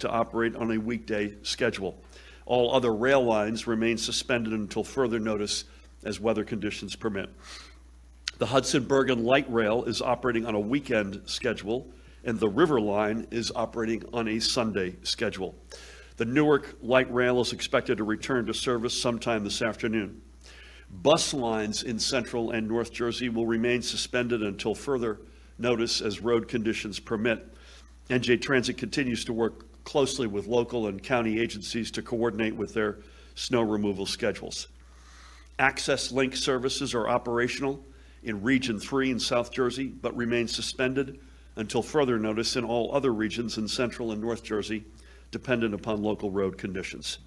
to operate on a weekday schedule. All other rail lines remain suspended until further notice as weather conditions permit. The Hudson-Bergen Light Rail is operating on a weekend schedule, and the River Line is operating on a Sunday schedule. The Newark Light Rail is expected to return to service sometime this afternoon. Bus lines in Central and North Jersey will remain suspended until further notice as road conditions permit. NJ Transit continues to work closely with local and county agencies to coordinate with their snow removal schedules. Access Link services are operational in Region 3 in South Jersey, but remain suspended until further notice in all other regions in Central and North Jersey, dependent upon local road conditions.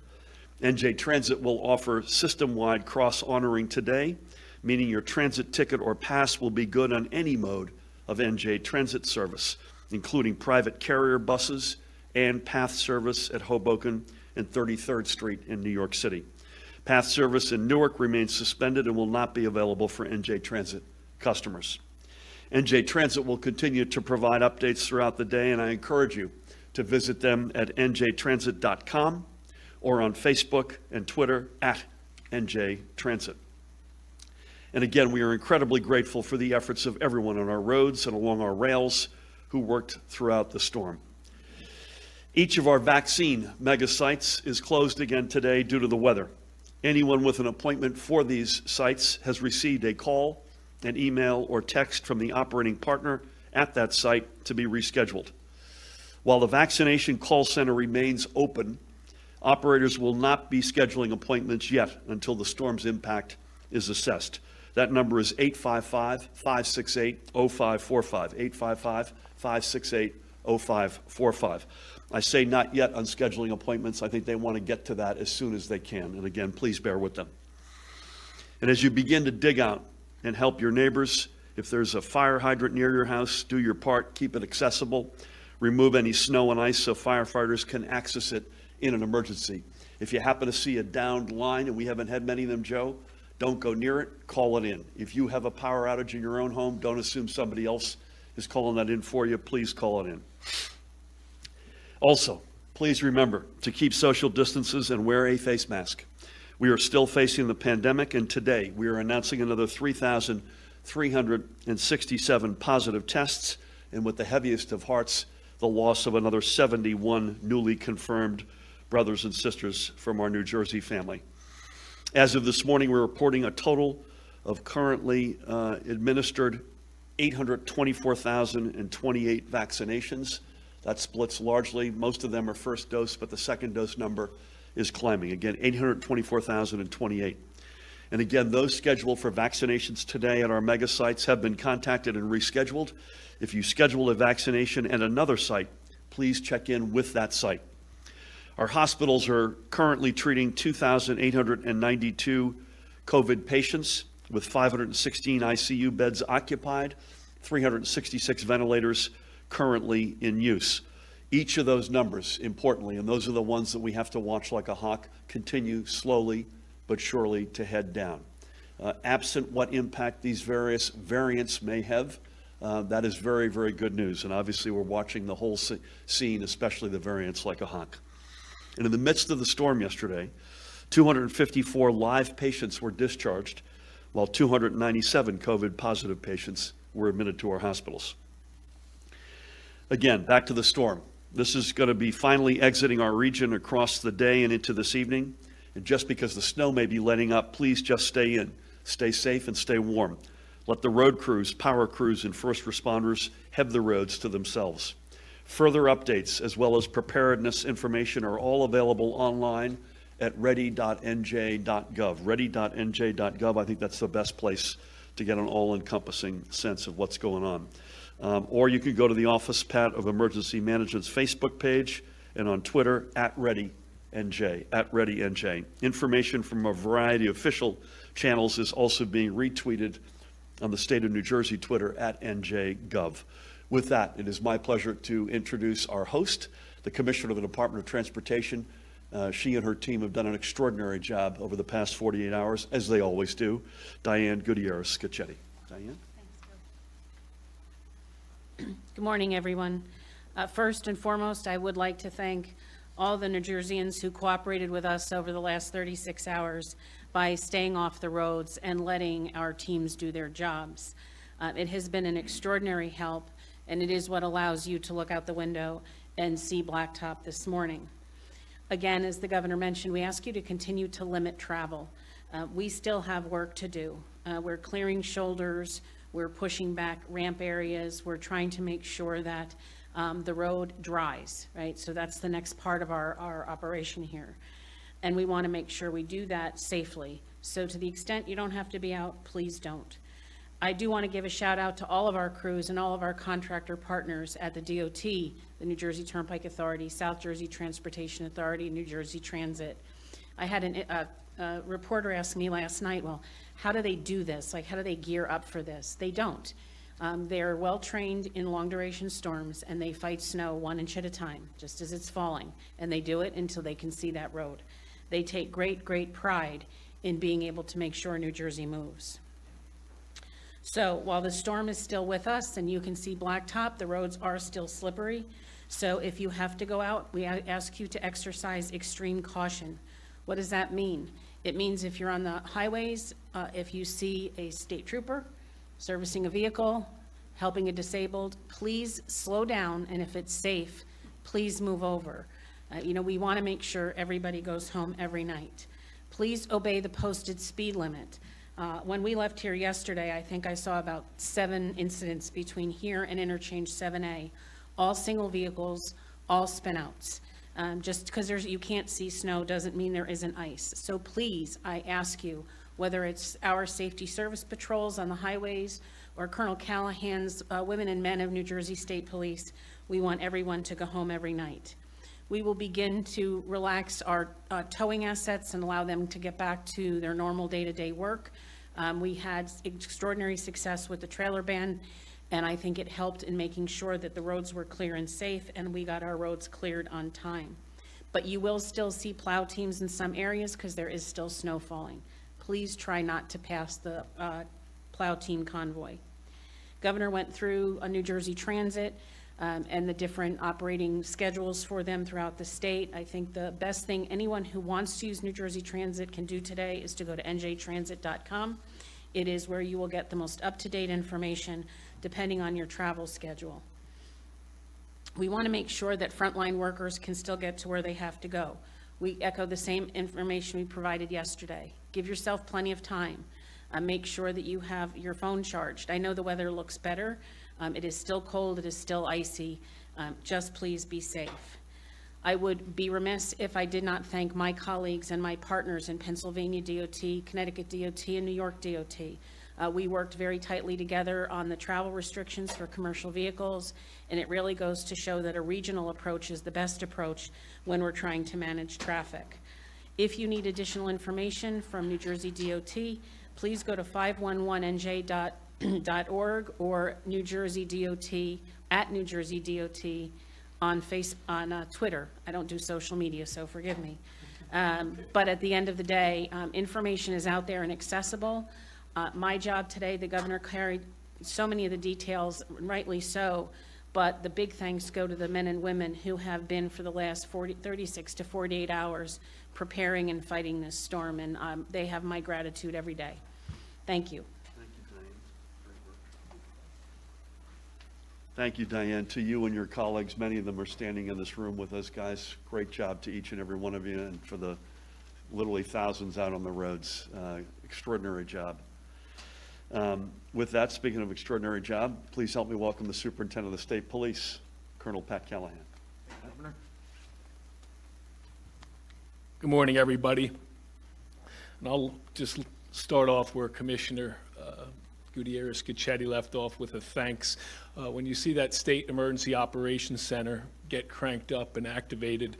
NJ Transit will offer system-wide cross-honoring today, meaning your transit ticket or pass will be good on any mode of NJ Transit service, including private carrier buses and PATH service at Hoboken and 33rd Street in New York City. PATH service in Newark remains suspended and will not be available for NJ Transit customers. NJ Transit will continue to provide updates throughout the day, and I encourage you to visit them at njtransit.com or on Facebook and Twitter at NJ Transit. And again, we are incredibly grateful for the efforts of everyone on our roads and along our rails who worked throughout the storm. Each of our vaccine mega sites is closed again today due to the weather. Anyone with an appointment for these sites has received a call, an email, or text from the operating partner at that site to be rescheduled. While the vaccination call center remains open, operators will not be scheduling appointments yet until the storm's impact is assessed. That number is 855-568-0545, 855-568-0545. I say not yet on scheduling appointments. I think they want to get to that as soon as they can. And again, please bear with them. And as you begin to dig out and help your neighbors, if there's a fire hydrant near your house, do your part, keep it accessible, remove any snow and ice so firefighters can access it in an emergency. If you happen to see a downed line, and we haven't had many of them, Joe, don't go near it, call it in. If you have a power outage in your own home, don't assume somebody else is calling that in for you. Please call it in. Also, please remember to keep social distances and wear a face mask. We are still facing the pandemic, and today we are announcing another 3,367 positive tests, and with the heaviest of hearts, the loss of another 71 newly confirmed brothers and sisters from our New Jersey family. As of this morning, we're reporting a total of currently administered 824,028 vaccinations. That splits largely. Most of them are first dose, but the second dose number is climbing. Again, 824,028. And again, those scheduled for vaccinations today at our mega sites have been contacted and rescheduled. If you schedule a vaccination at another site, please check in with that site. Our hospitals are currently treating 2,892 COVID patients with 516 ICU beds occupied, 366 ventilators currently in use. Each of those numbers, importantly, and those are the ones that we have to watch like a hawk, continue slowly but surely to head down. Absent what impact these various variants may have, that is very, very good news. And obviously we're watching the whole scene, especially the variants, like a hawk. And in the midst of the storm yesterday, 254 live patients were discharged, while 297 COVID positive patients were admitted to our hospitals. Again, back to the storm. This is going to be finally exiting our region across the day and into this evening. And just because the snow may be letting up, please just stay in, stay safe, and stay warm. Let the road crews, power crews, and first responders have the roads to themselves. Further updates, as well as preparedness information, are all available online at ready.nj.gov. Ready.nj.gov, I think that's the best place to get an all-encompassing sense of what's going on. Or you can go to the Office Pat of Emergency Management's Facebook page and on Twitter at ReadyNJ, at ReadyNJ. Information from a variety of official channels is also being retweeted on the State of New Jersey Twitter at NJGov. With that, it is my pleasure to introduce our host, the Commissioner of the Department of Transportation. She and her team have done an extraordinary job over the past 48 hours, as they always do. Diane Gutierrez-Scacchetti. Diane? Good morning, everyone. First and foremost, I would like to thank all the New Jerseyans who cooperated with us over the last 36 hours by staying off the roads and letting our teams do their jobs. It has been an extraordinary help, and it is what allows you to look out the window and see Blacktop this morning. Again, as the governor mentioned, we ask you to continue to limit travel. We still have work to do. We're clearing shoulders, we're pushing back ramp areas, we're trying to make sure that the road dries, right? So that's the next part of our operation here. And we want to make sure we do that safely. So to the extent you don't have to be out, please don't. I do want to give a shout out to all of our crews and all of our contractor partners at the DOT, the New Jersey Turnpike Authority, South Jersey Transportation Authority, New Jersey Transit. I had a reporter ask me last night, well, how do they do this? Like, how do they gear up for this? They don't. They're well-trained in long-duration storms, and they fight snow 1 inch at a time, just as it's falling, and they do it until they can see that road. They take great, great pride in being able to make sure New Jersey moves. So while the storm is still with us and you can see Blacktop, the roads are still slippery. So if you have to go out, we ask you to exercise extreme caution. What does that mean? It means if you're on the highways, if you see a state trooper servicing a vehicle, helping a disabled, please slow down, and if it's safe, please move over. We want to make sure everybody goes home every night. Please obey the posted speed limit. When we left here yesterday, I think I saw about 7 incidents between here and interchange 7A, all single vehicles, all spin-outs. Just because you can't see snow doesn't mean there isn't ice. So please, I ask you, whether it's our safety service patrols on the highways or Colonel Callahan's Women and Men of New Jersey State Police, we want everyone to go home every night. We will begin to relax our towing assets and allow them to get back to their normal day-to-day work. We had extraordinary success with the trailer ban, and I think it helped in making sure that the roads were clear and safe, and we got our roads cleared on time. But you will still see plow teams in some areas because there is still snow falling. Please try not to pass the plow team convoy. Governor went through a New Jersey Transit and the different operating schedules for them throughout the state. I think the best thing anyone who wants to use New Jersey Transit can do today is to go to njtransit.com. It is where you will get the most up-to-date information depending on your travel schedule. We want to make sure that frontline workers can still get to where they have to go. We echo the same information we provided yesterday. Give yourself plenty of time. Make sure that you have your phone charged. I know the weather looks better. It is still cold, it is still icy. Just please be safe. I would be remiss if I did not thank my colleagues and my partners in Pennsylvania DOT, Connecticut DOT, and New York DOT. We worked very tightly together on the travel restrictions for commercial vehicles, and it really goes to show that a regional approach is the best approach when we're trying to manage traffic. If you need additional information from New Jersey DOT, please go to 511nj.org or New Jersey DOT, at New Jersey DOT on Twitter. I don't do social media, so forgive me. But at the end of the day, information is out there and accessible. My job today, the governor carried so many of the details, rightly so, but the big thanks go to the men and women who have been for the last 36 to 48 hours preparing and fighting this storm, and they have my gratitude every day. Thank you. Thank you, Diane. Great work. Thank you, Diane. To you and your colleagues, many of them are standing in this room with us, guys. Great job to each and every one of you, and for the literally thousands out on the roads. Extraordinary job. With that, speaking of extraordinary job, please help me welcome the Superintendent of the State Police, Colonel Pat Callahan. Governor. Good morning, everybody. And I'll just start off where Commissioner Gutierrez-Gichetti left off with a thanks. When you see that State Emergency Operations Center get cranked up and activated,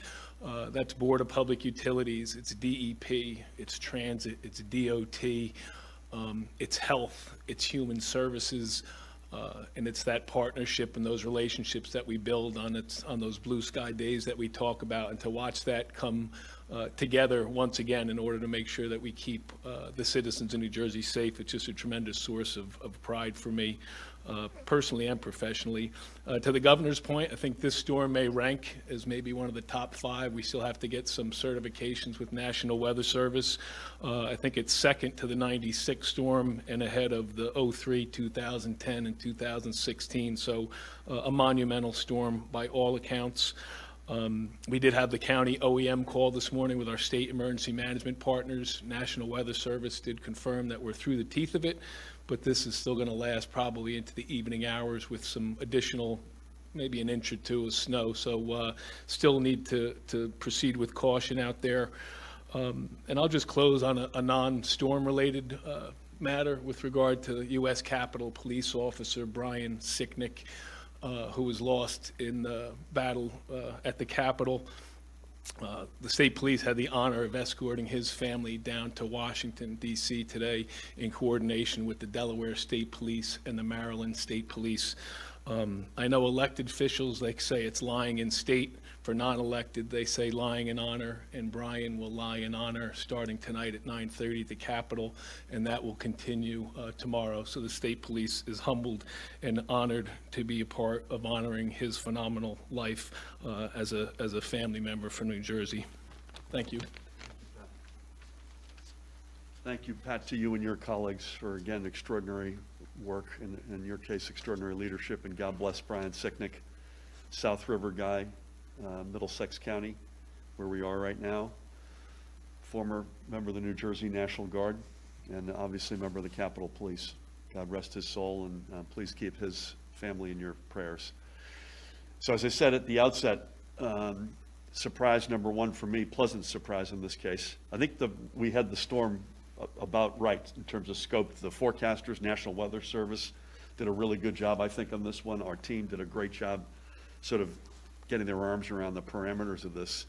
that's Board of Public Utilities, it's DEP, it's Transit, it's DOT, it's Health, it's Human Services, and it's that partnership and those relationships that we build on those blue sky days that we talk about, and to watch that come together once again in order to make sure that we keep the citizens in New Jersey safe. It's just a tremendous source of pride for me. personally and professionally. To the governor's point, I think this storm may rank as maybe one of the top 5. We still have to get some certifications with National Weather Service. I think it's second to the 96 storm and ahead of the 03, 2010, and 2016. So a monumental storm by all accounts. We did have the county OEM call this morning with our state emergency management partners. National Weather Service did confirm that we're through the teeth of it, but this is still going to last probably into the evening hours with some additional, maybe an inch or 2 of snow. So still need to proceed with caution out there. And I'll just close on a non-storm related matter with regard to U.S. Capitol Police Officer Brian Sicknick, who was lost in the battle at the Capitol. The state police had the honor of escorting his family down to Washington, D.C. today in coordination with the Delaware State Police and the Maryland State Police. I know elected officials, they say it's lying in state. For non-elected, they say lying in honor, and Brian will lie in honor starting tonight at 9:30 at the Capitol, and that will continue tomorrow. So the state police is humbled and honored to be a part of honoring his phenomenal life as a family member from New Jersey. Thank you. Thank you, Pat, to you and your colleagues for, again, extraordinary work, in your case, extraordinary leadership, and God bless Brian Sicknick, South River guy, Middlesex County, where we are right now, former member of the New Jersey National Guard, and obviously member of the Capitol Police. God rest his soul, and please keep his family in your prayers. So as I said at the outset, surprise number 1 for me, pleasant surprise in this case. I think we had the storm about right in terms of scope. The forecasters, National Weather Service, did a really good job, I think, on this one. Our team did a great job sort of getting their arms around the parameters of this.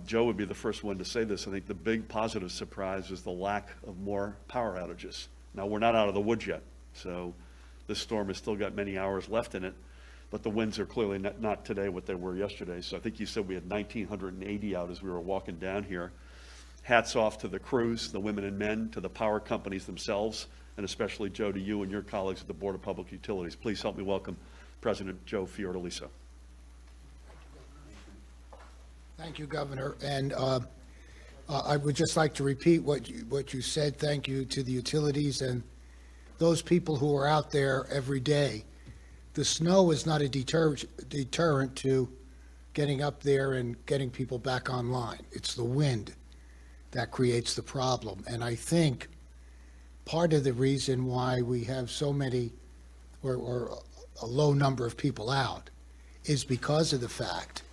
Joe would be the first one to say this. I think the big positive surprise is the lack of more power outages. Now, we're not out of the woods yet, so this storm has still got many hours left in it, but the winds are clearly not today what they were yesterday. So I think you said we had 1,980 out as we were walking down here. Hats off to the crews, the women and men, to the power companies themselves, and especially, Joe, to you and your colleagues at the Board of Public Utilities. Please help me welcome President Joe Fiordaliso. Thank you, Governor. And I would just like to repeat what you said. Thank you to the utilities and those people who are out there every day. The snow is not a deterrent to getting up there and getting people back online. It's the wind that creates the problem. And I think part of the reason why we have so many or a low number of people out is because of the fact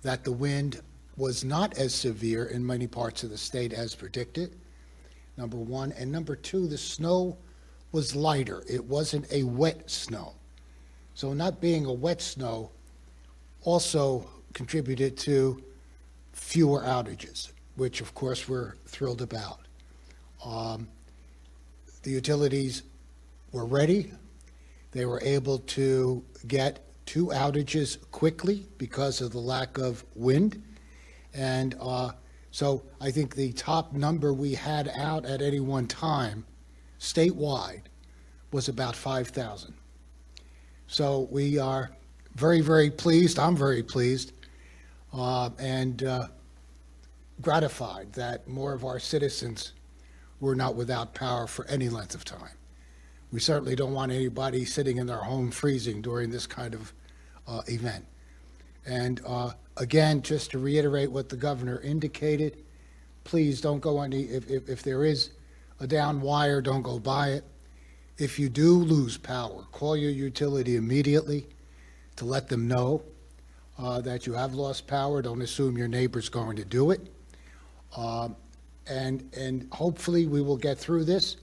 that the wind was not as severe in many parts of the state as predicted, number 1. And number 2, the snow was lighter. It wasn't a wet snow. So not being a wet snow also contributed to fewer outages, which of course we're thrilled about. The utilities were ready. They were able to get 2 outages quickly because of the lack of wind. And so I think the top number we had out at any one time statewide was about 5,000. So we are very, very pleased. I'm very pleased and gratified that more of our citizens were not without power for any length of time. We certainly don't want anybody sitting in their home freezing during this kind of event. And again, just to reiterate what the governor indicated, please don't go any, if there is a down wire, don't go by it. If you do lose power, call your utility immediately to let them know that you have lost power. Don't assume your neighbor's going to do it. And hopefully we will get through this,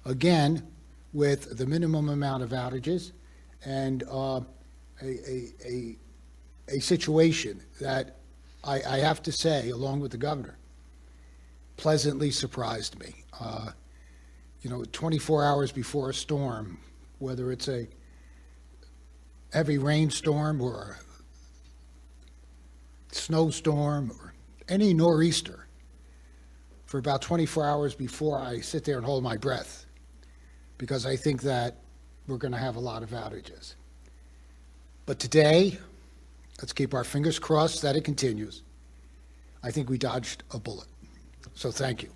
again, with the minimum amount of outages and a situation that I have to say, along with the governor, pleasantly surprised me. 24 hours before a storm, whether it's a heavy rainstorm or a snowstorm or any nor'easter, for about 24 hours before I sit there and hold my breath, because I think that we're going to have a lot of outages. But today, let's keep our fingers crossed that it continues. I think we dodged a bullet. So thank you.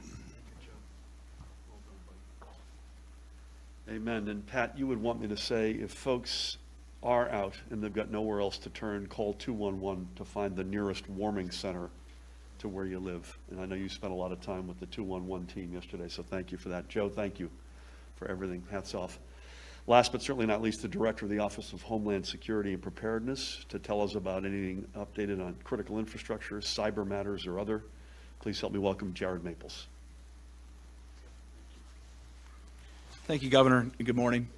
Amen. And Pat, you would want me to say, if folks are out and they've got nowhere else to turn, call 211 to find the nearest warming center to where you live. And I know you spent a lot of time with the 211 team yesterday, so thank you for that. Joe, thank you for everything. Hats off. Last but certainly not least, the Director of the Office of Homeland Security and Preparedness to tell us about anything updated on critical infrastructure, cyber matters, or other. Please help me welcome Jared Maples. Thank you, Governor, and good morning.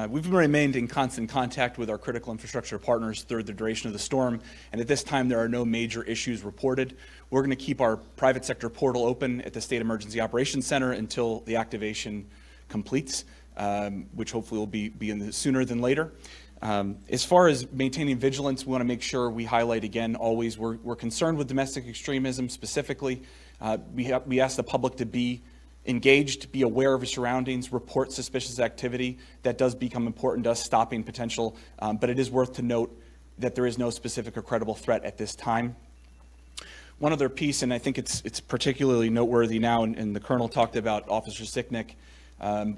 We've remained in constant contact with our critical infrastructure partners through the duration of the storm, and at this time there are no major issues reported. We're going to keep our private sector portal open at the State Emergency Operations Center until the activation completes, which hopefully will be sooner than later. As far as maintaining vigilance, we want to make sure we highlight again, always, we're concerned with domestic extremism specifically. We ask the public to be engaged, be aware of your surroundings, report suspicious activity. That does become important to us, stopping potential, but it is worth to note that there is no specific or credible threat at this time. One other piece, and I think it's particularly noteworthy now, and the Colonel talked about Officer Sicknick.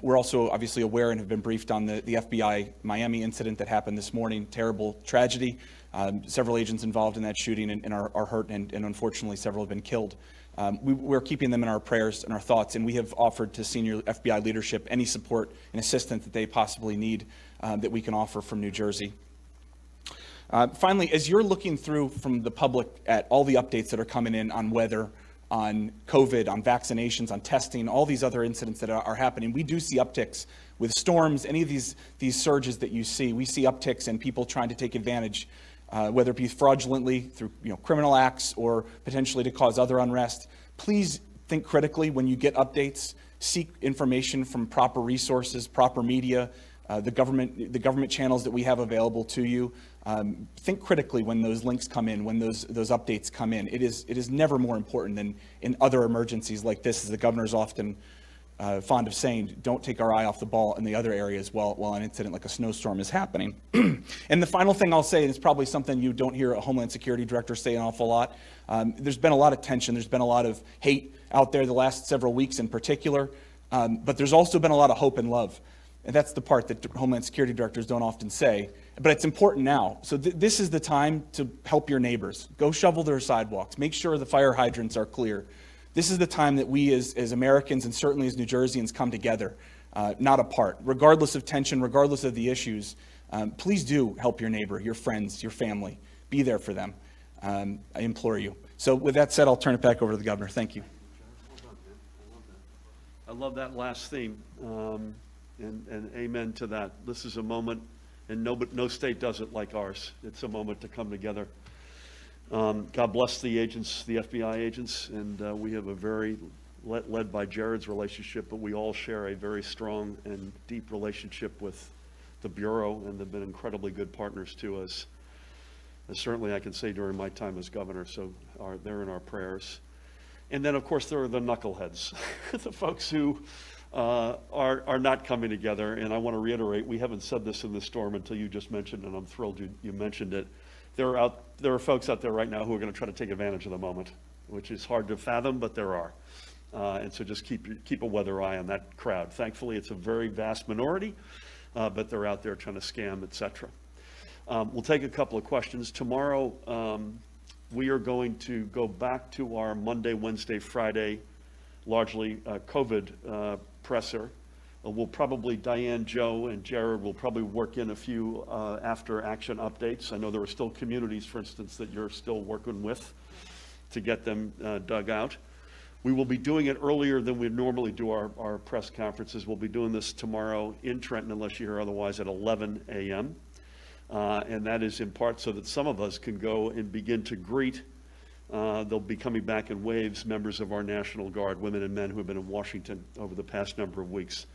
We're also obviously aware and have been briefed on the FBI Miami incident that happened this morning. Terrible tragedy. Several agents involved in that shooting and are hurt, and unfortunately several have been killed. We're keeping them in our prayers and our thoughts, and we have offered to senior FBI leadership any support and assistance that they possibly need that we can offer from New Jersey. Finally, as you're looking through from the public at all the updates that are coming in on weather, on COVID, on vaccinations, on testing, all these other incidents that are happening, we do see upticks with storms, any of these surges that you see. We see upticks in people trying to take advantage, whether it be fraudulently through criminal acts or potentially to cause other unrest. Please think critically when you get updates. Seek information from proper resources, proper media, the government channels that we have available to you. Think critically when those links come in, when those updates come in. It is never more important than in other emergencies like this, as the governor's often fond of saying. Don't take our eye off the ball in the other areas while an incident like a snowstorm is happening. And the final thing I'll say, and it's probably something you don't hear a Homeland Security Director say an awful lot, there's been a lot of tension, there's been a lot of hate out there the last several weeks in particular, but there's also been a lot of hope and love. And that's the part that Homeland Security Directors don't often say, but it's important now. So this is the time to help your neighbors. Go shovel their sidewalks, make sure the fire hydrants are clear. This is the time that we as Americans and certainly as New Jerseyans come together, not apart. Regardless of tension, regardless of the issues, please do help your neighbor, your friends, your family. Be there for them. I implore you. So with that said, I'll turn it back over to the Governor. Thank you. I love that last theme, and amen to that. This is a moment, and no state does it like ours. It's a moment to come together. God bless the agents, the FBI agents, and we have a very, led by Jared's relationship, but we all share a very strong and deep relationship with the Bureau, and they've been incredibly good partners to us. And certainly I can say during my time as governor, so they're in our prayers. And then, of course, there are the knuckleheads, the folks who are not coming together. And I want to reiterate, we haven't said this in the storm until you just mentioned, and I'm thrilled you mentioned it. There are folks out there right now who are going to try to take advantage of the moment, which is hard to fathom, but there are. And so just keep a weather eye on that crowd. Thankfully, it's a very vast minority, but they're out there trying to scam, et cetera. We'll take a couple of questions. Tomorrow, we are going to go back to our Monday, Wednesday, Friday, largely COVID presser. We'll probably, Diane, Joe, and Jared will probably work in a few after-action updates. I know there are still communities, for instance, that you're still working with to get them dug out. We will be doing it earlier than we normally do our press conferences. We'll be doing this tomorrow in Trenton, unless you hear otherwise, at 11 a.m. And that is in part so that some of us can go and begin to greet. They'll be coming back in waves, members of our National Guard, women and men who have been in Washington over the past number of weeks.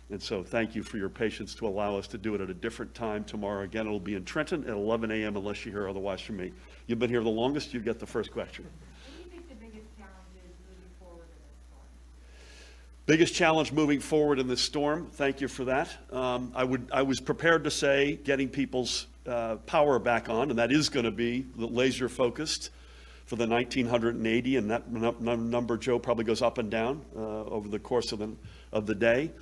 And so thank you for your patience to allow us to do it at a different time tomorrow. Again, it'll be in Trenton at 11 a.m. unless you hear otherwise from me. You've been here the longest, you get the first question. What do you think the biggest challenge is moving forward in this storm? Biggest challenge moving forward in this storm, thank you for that. I was prepared to say getting people's power back on, and that is going to be laser focused for the 1980, and that number, Joe, probably goes up and down over the course of the day.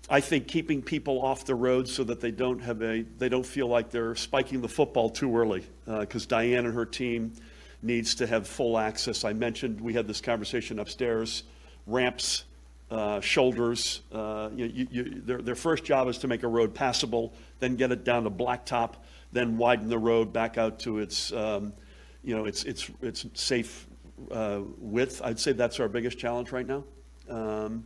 I think keeping people off the road so that they don't feel like they're spiking the football too early, because Diane and her team needs to have full access. I mentioned, we had this conversation upstairs, ramps, shoulders. Their first job is to make a road passable, then get it down to blacktop, then widen the road back out to its safe width. I'd say that's our biggest challenge right now. And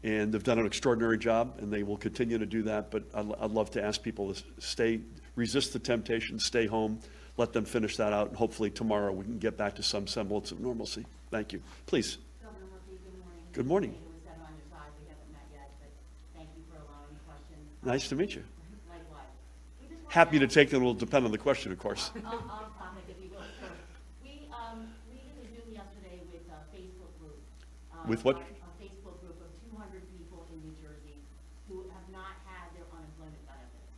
they've done an extraordinary job, and they will continue to do that. But I'd love to ask people to resist the temptation, stay home, let them finish that out, and hopefully tomorrow we can get back to some semblance of normalcy. Thank you. Please. Governor Murphy, good morning. Good morning. It was said on your side, we haven't met yet, but thank you for allowing questions. Nice to meet you. Likewise. We just wanna Happy to ask- take them. It will depend on the question, of course. On topic, if you will. So we did a Zoom yesterday with a Facebook group. With what? A Facebook group of 200 people in New Jersey who have not had their unemployment benefits.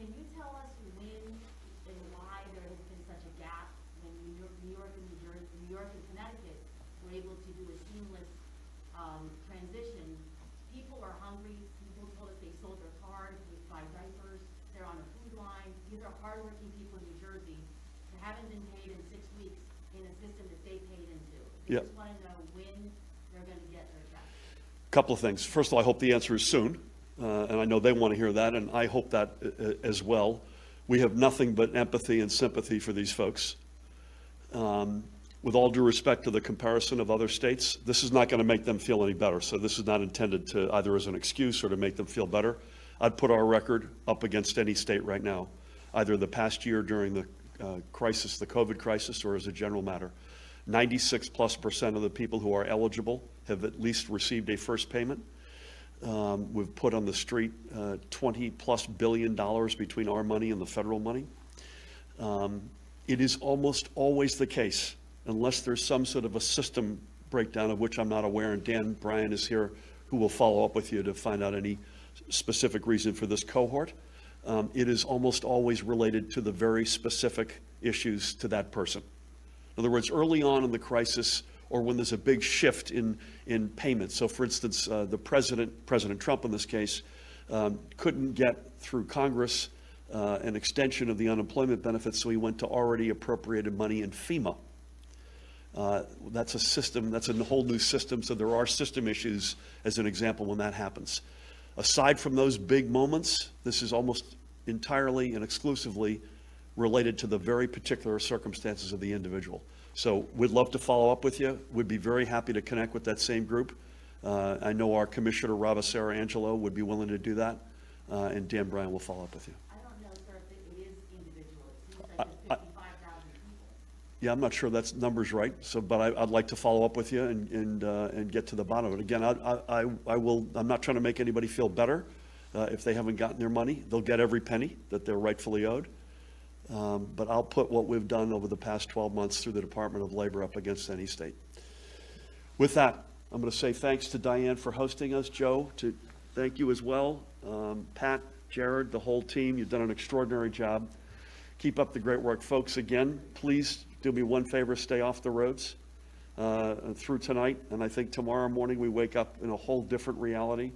Can you tell us when and why there has been such a gap when New York and New Jersey, New York and Connecticut were able to do a seamless transition? People are hungry. People told us they sold their cars to buy diapers. They're on a food line. These are hardworking people in New Jersey who haven't been paid in 6 weeks in a system that they paid into. We Yep. just want to know when they're going to get their check. Couple of things. First of all, I hope the answer is soon, and I know they want to hear that, and I hope that as well. We have nothing but empathy and sympathy for these folks. With all due respect to the comparison of other states, this is not going to make them feel any better. So this is not intended to either as an excuse or to make them feel better. I'd put our record up against any state right now, either the past year during the crisis, the COVID crisis, or as a general matter. 96+% of the people who are eligible have at least received a first payment. We've put on the street $20+ billion between our money and the federal money. It is almost always the case, unless there's some sort of a system breakdown of which I'm not aware, and Dan Bryan is here who will follow up with you to find out any specific reason for this cohort. It is almost always related to the very specific issues to that person. In other words, early on in the crisis, or when there's a big shift in payments. So for instance, the President Trump in this case, couldn't get through Congress an extension of the unemployment benefits, so he went to already appropriated money in FEMA. That's a system, that's a whole new system, so there are system issues as an example when that happens. Aside from those big moments, this is almost entirely and exclusively related to the very particular circumstances of the individual. So we'd love to follow up with you. We'd be very happy to connect with that same group. I know our Commissioner, Ravasera Angelo, would be willing to do that, and Dan Bryan will follow up with you. I don't know, sir, if it is individual. It seems like there's 55,000 people. Yeah, I'm not sure that's numbers right, but I'd like to follow up with you and get to the bottom of it. Again, I'm not trying to make anybody feel better if they haven't gotten their money. They'll get every penny that they're rightfully owed. But I'll put what we've done over the past 12 months through the Department of Labor up against any state. With that, I'm going to say thanks to Diane for hosting us. Joe, thank you as well. Pat, Jared, the whole team, you've done an extraordinary job. Keep up the great work. Folks, again, please do me one favor, stay off the roads through tonight. And I think tomorrow morning we wake up in a whole different reality.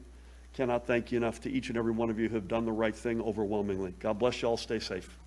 Cannot thank you enough to each and every one of you who have done the right thing overwhelmingly. God bless you all. Stay safe.